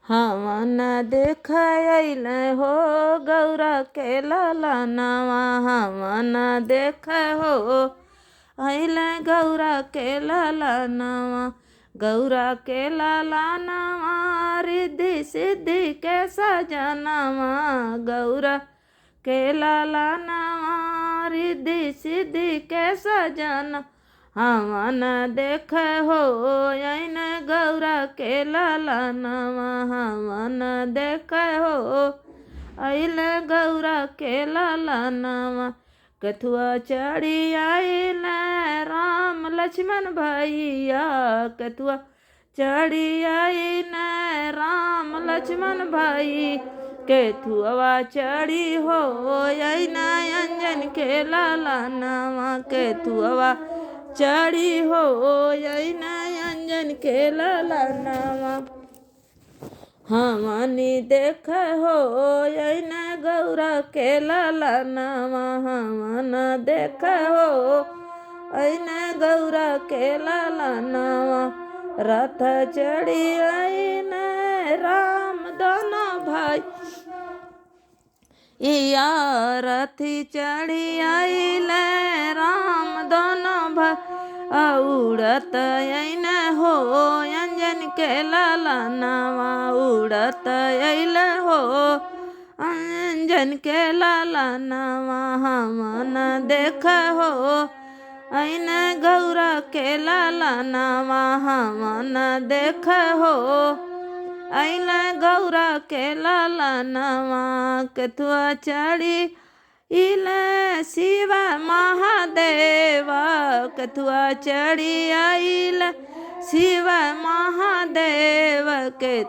हवन देख अइल हो गौरा के ललनवा। हवन देख हो अइल गौरा के ललनवा। गौरा के ललनवा रिद्धि सिद्धि के सजनवा। गौरा के ललनवा रिद्धि सिद्धि के सजन। हवन देख हो अइल गौरा के ललनवा। हवन देख हो अइल गौरा के ललनवा। कथुआ चढ़ी आइल राम लक्ष्मण भैया। कथुआ चढ़ी आइल राम लक्ष्मण भाई। केथुआ चढ़ी हो अइल अंजन के ललनवा। केथुआ चढ़ी हो अइल अंजन के ललनवा। हमनी देख हो अइल गौरा के ललनवा। हमन देख हो अइल गौरा के ललनवा। रथ चढ़ी अइल राम दोनों भाई। या रथी चढ़ी अइल राम दोनों भाई। उड़त अइल हो अंजन के ललनवा। उड़त अइल हो अंजन के ललनवा। हमन देख हो अइल गौरा के ललनवा। हमन देख हो अइल गौरा के ललनवा। कथुआ चढ़ी अइल शिव महादेव। कथुआ चढ़ी अइल शिव महादेव। के